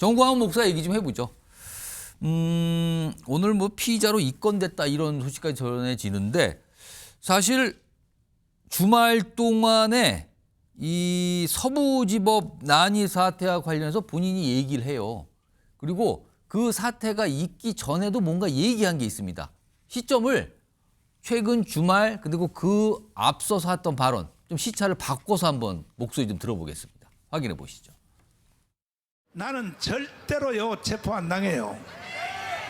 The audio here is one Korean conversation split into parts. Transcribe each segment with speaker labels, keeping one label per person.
Speaker 1: 정광훈 목사 얘기 좀 해보죠. 오늘 뭐 피의자로 입건됐다 이런 소식까지 전해지는데 사실 주말 동안에 이 서부지법 난이 사태와 관련해서 본인이 얘기를 해요. 그리고 그 사태가 있기 전에도 뭔가 얘기한 게 있습니다. 시점을 최근 주말 그리고 그 앞서서 했던 발언 좀 시차를 바꿔서 한번 목소리 좀 들어보겠습니다. 확인해 보시죠.
Speaker 2: 나는 절대로요 체포 안 당해요.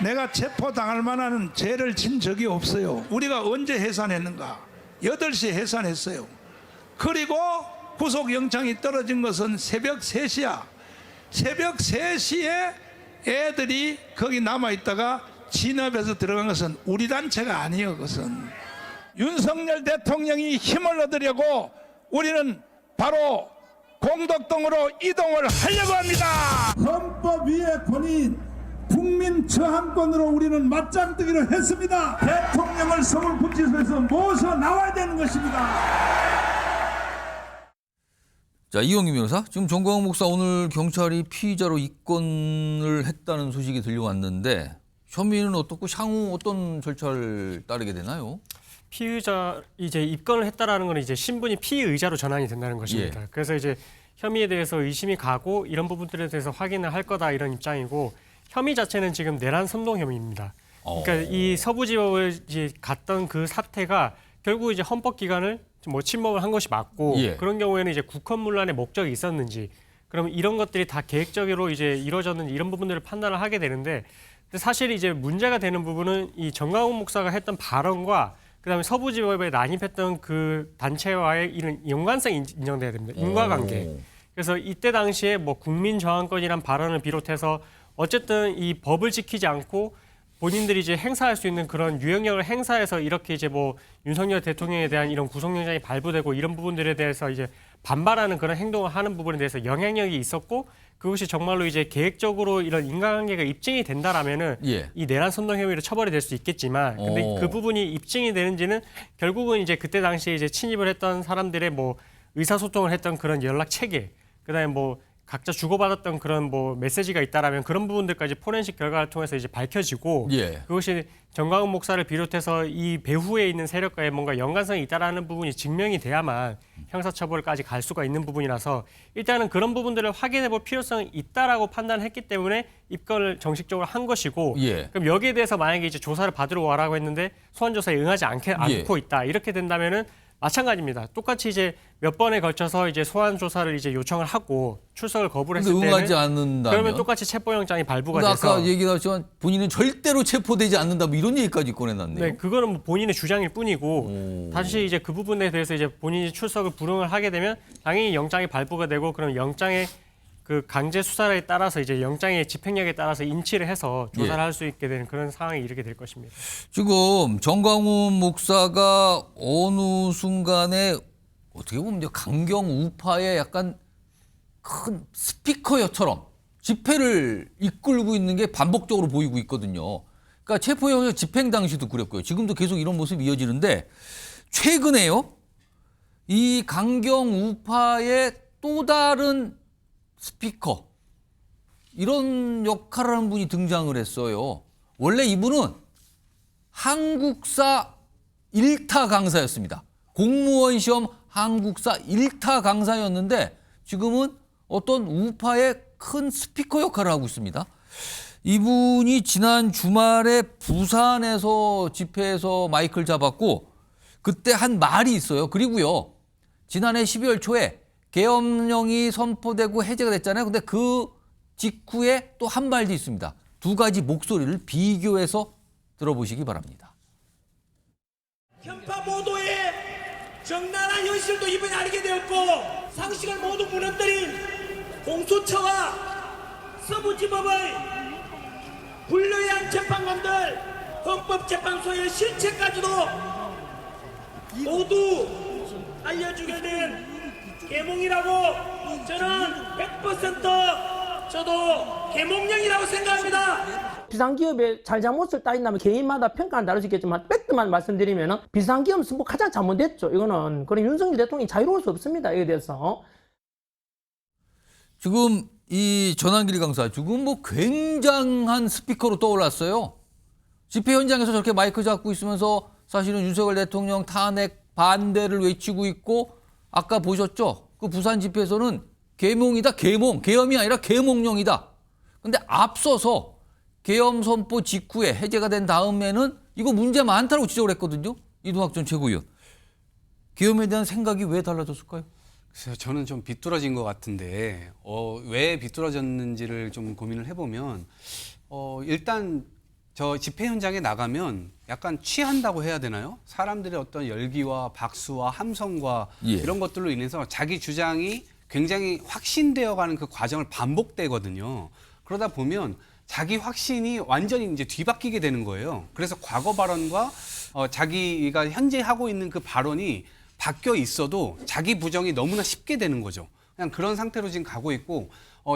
Speaker 2: 내가 체포당할 만한 죄를 진 적이 없어요. 우리가 언제 해산했는가? 8시에 해산했어요. 그리고 구속영장이 떨어진 것은 새벽 3시야. 새벽 3시에 애들이 거기 남아있다가 진압해서 들어간 것은 우리 단체가 아니에요. 그것은 윤석열 대통령이 힘을 얻으려고 우리는 바로 공덕동으로 이동을 하려고 합니다. 헌법 위의 권위인 국민 저항권으로 우리는 맞짱뜨기를 했습니다. 대통령을 서울구치소에서 모셔 나와야 되는 것입니다.
Speaker 1: 자, 이영기 변호사, 지금 정광훈 목사 오늘 경찰이 피의자로 입건을 했다는 소식이 들려왔는데 혐의는 어떻고 향후 어떤 절차를 따르게 되나요?
Speaker 3: 피의자 이제 입건을 했다라는 건 이제 신분이 피의자로 전환이 된다는 것입니다.
Speaker 1: 예.
Speaker 3: 그래서 이제 혐의에 대해서 의심이 가고 이런 부분들에 대해서 확인을 할 거다 이런 입장이고 혐의 자체는 지금 내란 선동 혐의입니다. 그러니까 이 서부지법을 이제 갔던 그 사태가 결국 이제 헌법 기관을 뭐 침범을 한 것이 맞고
Speaker 1: 예.
Speaker 3: 그런 경우에는 이제 국헌문란의 목적이 있었는지 그러면 이런 것들이 다 계획적으로 이제 이루어졌는지 이런 부분들을 판단을 하게 되는데 근데 사실 이제 문제가 되는 부분은 이 정광훈 목사가 했던 발언과 그다음에 서부지법에 난입했던 그 단체와의 이런 연관성이 인정돼야 됩니다. 인과관계. 그래서 이때 당시에 뭐 국민저항권이란 발언을 비롯해서 어쨌든 이 법을 지키지 않고 본인들이 이제 행사할 수 있는 그런 유영력을 행사해서 이렇게 이제 뭐 윤석열 대통령에 대한 이런 구속영장이 발부되고 이런 부분들에 대해서 이제 반발하는 그런 행동을 하는 부분에 대해서 영향력이 있었고 그것이 정말로 이제 계획적으로 이런 인과관계가 입증이 된다라면은
Speaker 1: 예.
Speaker 3: 이 내란 선동 혐의로 처벌이 될 수 있겠지만 근데 그 부분이 입증이 되는지는 결국은 이제 그때 당시에 이제 침입을 했던 사람들의 뭐 의사소통을 했던 그런 연락 체계 그다음에 뭐 각자 주고받았던 그런 뭐 메시지가 있다라면 그런 부분들까지 포렌식 결과를 통해서 이제 밝혀지고
Speaker 1: 예.
Speaker 3: 그것이 정광훈 목사를 비롯해서 이 배후에 있는 세력과의 뭔가 연관성이 있다라는 부분이 증명이 돼야만 형사처벌까지 갈 수가 있는 부분이라서 일단은 그런 부분들을 확인해 볼 필요성이 있다라고 판단했기 때문에 입건을 정식적으로 한 것이고
Speaker 1: 예.
Speaker 3: 그럼 여기에 대해서 만약에 이제 조사를 받으러 와라고 했는데 소환 조사에 응하지 않고 있다 이렇게 된다면은 마찬가지입니다. 똑같이 이제 몇 번에 걸쳐서 이제 소환 조사를 이제 요청을 하고 출석을 거부를 했을 때는
Speaker 1: 응하지 않는다면
Speaker 3: 그러면 똑같이 체포영장이 발부가 돼서
Speaker 1: 아까 얘기 나왔지만 본인은 절대로 체포되지 않는다 뭐 이런 얘기까지 꺼내놨네요.
Speaker 3: 네, 그거는 뭐 본인의 주장일 뿐이고 다시 이제 그 부분에 대해서 이제 본인이 출석을 불응을 하게 되면 당연히 영장이 발부가 되고 그럼 영장의 그 강제 수사에 따라서 이제 영장의 집행력에 따라서 인치를 해서 조사를 할 수 있게 되는 그런 상황에 이르게 될 것입니다.
Speaker 1: 지금 정광훈 목사가 어느 순간에 어떻게 보면 강경 우파의 약간 큰 스피커처럼 집회를 이끌고 있는 게 반복적으로 보이고 있거든요. 그러니까 체포영장 집행 당시도 그랬고요. 지금도 계속 이런 모습이 이어지는데 최근에요. 이 강경 우파의 또 다른 스피커 이런 역할을 하는 분이 등장을 했어요. 원래 이분은 한국사 1타 강사였습니다. 공무원 시험 한국사 1타 강사였는데 지금은 어떤 우파의 큰 스피커 역할을 하고 있습니다. 이분이 지난 주말에 부산에서 집회에서 마이크를 잡았고 그때 한 말이 있어요. 그리고요. 지난해 12월 초에 계엄령이 선포되고 해제가 됐잖아요. 근데 그 직후에 또 한 말도 있습니다. 두 가지 목소리를 비교해서 들어보시기 바랍니다.
Speaker 4: 편파 보도에 적나라한 현실도 이번에 알게 되었고 상식을 모두 무너뜨린 공수처와 서부지법의 불리한 재판관들 헌법재판소의 실체까지도 모두 알려주게 된 계몽이라고 저는 100% 저도 계몽령이라고 생각합니다.
Speaker 5: 비상기업의 잘잘못을 따진다면 개인마다 평가는 다를 수 있겠지만 팩트만 말씀드리면 비상기업 승부 가장 잘못됐죠. 이거는 그런 윤석열 대통령이 자유로울 수 없습니다. 이에 대해서.
Speaker 1: 지금 이 전환길 강사 지금 뭐 굉장한 스피커로 떠올랐어요. 집회 현장에서 저렇게 마이크 잡고 있으면서 사실은 윤석열 대통령 탄핵 반대를 외치고 있고 아까 보셨죠? 그 부산 집회에서는 계몽이다, 계몽. 계엄이 아니라 계몽령이다. 근데 앞서서 계엄 선포 직후에 해제가 된 다음에는 이거 문제 많다고 지적을 했거든요. 이동학 전 최고위원. 계엄에 대한 생각이 왜 달라졌을까요?
Speaker 6: 글쎄요, 저는 좀 비뚤어진 것 같은데 왜 비뚤어졌는지를 좀 고민을 해보면 일단 저 집회 현장에 나가면 약간 취한다고 해야 되나요? 사람들의 어떤 열기와 박수와 함성과
Speaker 1: 예.
Speaker 6: 이런 것들로 인해서 자기 주장이 굉장히 확신되어가는 그 과정을 반복되거든요. 그러다 보면 자기 확신이 완전히 이제 뒤바뀌게 되는 거예요. 그래서 과거 발언과 자기가 현재 하고 있는 그 발언이 바뀌어 있어도 자기 부정이 너무나 쉽게 되는 거죠. 그냥 그런 상태로 지금 가고 있고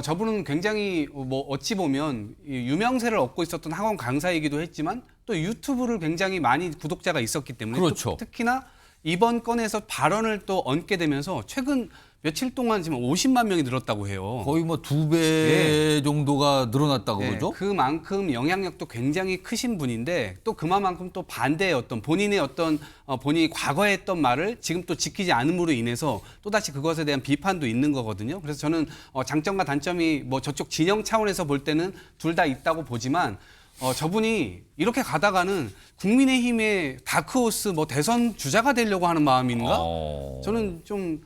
Speaker 6: 저분은 굉장히 뭐 어찌 보면 유명세를 얻고 있었던 학원 강사이기도 했지만 또 유튜브를 굉장히 많이 구독자가 있었기 때문에
Speaker 1: 그렇죠.
Speaker 6: 또 특히나 이번 건에서 발언을 또 얹게 되면서 최근 며칠 동안 지금 50만 명이 늘었다고 해요.
Speaker 1: 거의 뭐 2배 정도가 늘어났다고
Speaker 6: 네,
Speaker 1: 그러죠?
Speaker 6: 그만큼 영향력도 굉장히 크신 분인데 또 그만큼 또 반대의 어떤 본인의 어떤 본인이 과거에 했던 말을 지금 또 지키지 않음으로 인해서 또다시 그것에 대한 비판도 있는 거거든요. 그래서 저는 장점과 단점이 뭐 저쪽 진영 차원에서 볼 때는 둘 다 있다고 보지만 저분이 이렇게 가다가는 국민의힘의 다크호스 뭐 대선 주자가 되려고 하는 마음인가? 저는 좀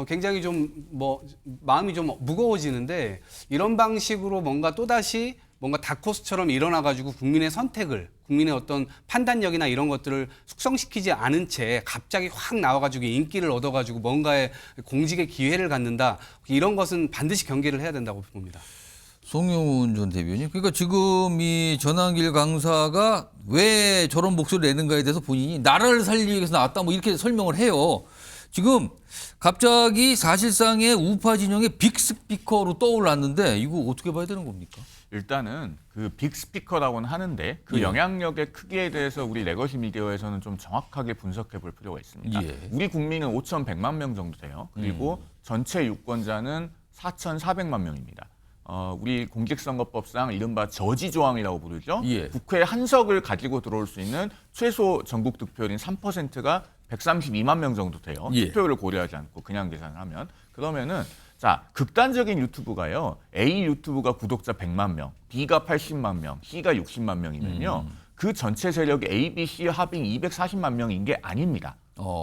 Speaker 6: 굉장히 좀 뭐 마음이 좀 무거워지는데 이런 방식으로 뭔가 또다시 뭔가 다크호스처럼 일어나가지고 국민의 선택을 국민의 어떤 판단력이나 이런 것들을 숙성시키지 않은 채 갑자기 확 나와가지고 인기를 얻어가지고 뭔가의 공직의 기회를 갖는다 이런 것은 반드시 경계를 해야 된다고 봅니다.
Speaker 1: 송영훈 전 대변인. 그러니까 지금 이 전환길 강사가 왜 저런 목소리를 내는가에 대해서 본인이 나라를 살리기 위해서 나왔다 뭐 이렇게 설명을 해요. 지금 갑자기 사실상의 우파 진영의 빅스피커로 떠올랐는데 이거 어떻게 봐야 되는 겁니까?
Speaker 7: 일단은 그 빅스피커라고는 하는데 그
Speaker 1: 예.
Speaker 7: 영향력의 크기에 대해서 우리 레거시 미디어에서는 좀 정확하게 분석해 볼 필요가 있습니다.
Speaker 1: 예.
Speaker 7: 우리 국민은 5,100만 명 정도 돼요. 그리고 전체 유권자는 4,400만 명입니다. 우리 공직선거법상 이른바 저지조항이라고 부르죠.
Speaker 1: 예.
Speaker 7: 국회 한석을 가지고 들어올 수 있는 최소 전국 득표율인 3%가 132만 명 정도 돼요.
Speaker 1: 예.
Speaker 7: 투표율을 고려하지 않고 그냥 계산하면. 그러면은 자, 극단적인 유튜브가요. A 유튜브가 구독자 100만 명, B가 80만 명, C가 60만 명이면요. 그 전체 세력이 A, B, C 합인 240만 명인 게 아닙니다.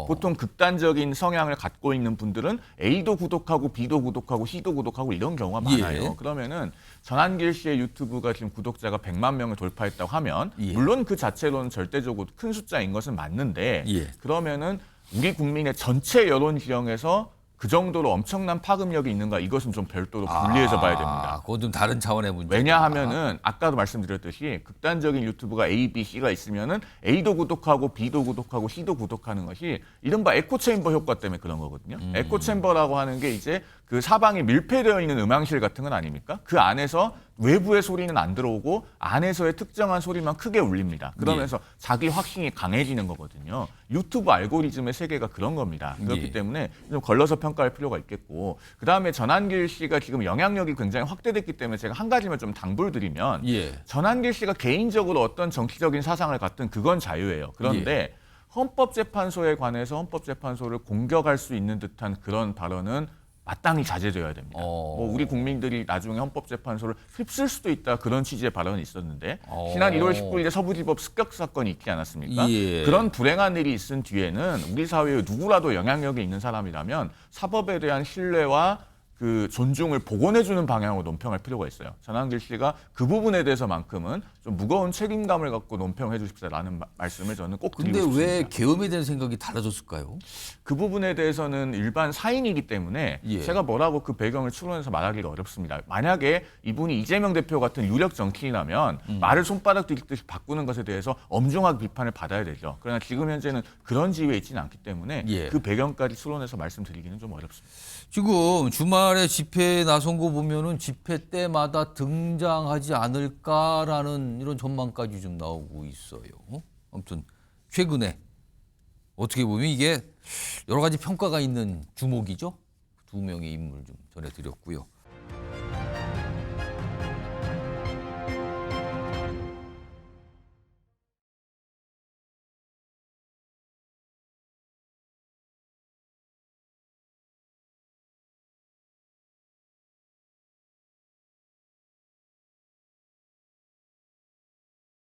Speaker 7: 보통 극단적인 성향을 갖고 있는 분들은 A도 구독하고 B도 구독하고 C도 구독하고 이런 경우가 많아요.
Speaker 1: 예.
Speaker 7: 그러면은 전환길 씨의 유튜브가 지금 구독자가 100만 명을 돌파했다고 하면
Speaker 1: 예.
Speaker 7: 물론 그 자체로는 절대적으로 큰 숫자인 것은 맞는데
Speaker 1: 예.
Speaker 7: 그러면은 우리 국민의 전체 여론 지형에서 그 정도로 엄청난 파급력이 있는가 이것은 좀 별도로 분리해서 봐야 됩니다.
Speaker 1: 그건 좀 다른 차원의 문제.
Speaker 7: 왜냐하면은 아까도 말씀드렸듯이 극단적인 유튜브가 A, B, C가 있으면은 A도 구독하고 B도 구독하고 C도 구독하는 것이 이른바 에코체인버 효과 때문에 그런 거거든요. 에코체인버라고 하는 게 이제 그 사방이 밀폐되어 있는 음향실 같은 건 아닙니까? 그 안에서 외부의 소리는 안 들어오고 안에서의 특정한 소리만 크게 울립니다. 그러면서 자기 확신이 강해지는 거거든요. 유튜브 알고리즘의 세계가 그런 겁니다. 그렇기
Speaker 1: 예.
Speaker 7: 때문에 좀 걸러서 평가할 필요가 있겠고 그다음에 전환길 씨가 지금 영향력이 굉장히 확대됐기 때문에 제가 한 가지만 좀 당부를 드리면
Speaker 1: 예.
Speaker 7: 전환길 씨가 개인적으로 어떤 정치적인 사상을 갖든 그건 자유예요. 그런데 헌법재판소에 관해서 헌법재판소를 공격할 수 있는 듯한 그런 발언은 마땅히 자제되어야 됩니다. 뭐 우리 국민들이 나중에 헌법재판소를 휩쓸 수도 있다 그런 취지의 발언이 있었는데 지난 1월 19일에 서부지법 습격 사건이 있지 않았습니까?
Speaker 1: 예.
Speaker 7: 그런 불행한 일이 있은 뒤에는 우리 사회에 누구라도 영향력이 있는 사람이라면 사법에 대한 신뢰와 그 존중을 복원해주는 방향으로 논평할 필요가 있어요. 전환길 씨가 그 부분에 대해서만큼은 좀 무거운 책임감을 갖고 논평해 주십사라는 말씀을 저는 꼭 드리고
Speaker 1: 근데
Speaker 7: 싶습니다.
Speaker 1: 왜 계엄에 대한 생각이 달라졌을까요?
Speaker 7: 그 부분에 대해서는 일반 사인이기 때문에
Speaker 1: 예.
Speaker 7: 제가 뭐라고 그 배경을 추론해서 말하기가 어렵습니다. 만약에 이분이 이재명 대표 같은 유력 정치인이라면 말을 손바닥 뒤집듯이 바꾸는 것에 대해서 엄중하게 비판을 받아야 되죠. 그러나 지금 현재는 그런 지위에 있지는 않기 때문에
Speaker 1: 예.
Speaker 7: 그 배경까지 추론해서 말씀드리기는 좀 어렵습니다.
Speaker 1: 지금 주말에 집회에 나선 거 보면은 집회 때마다 등장하지 않을까라는 이런 전망까지 좀 나오고 있어요. 아무튼 최근에 어떻게 보면 이게 여러 가지 평가가 있는 주목이죠. 두 명의 인물 좀 전해드렸고요.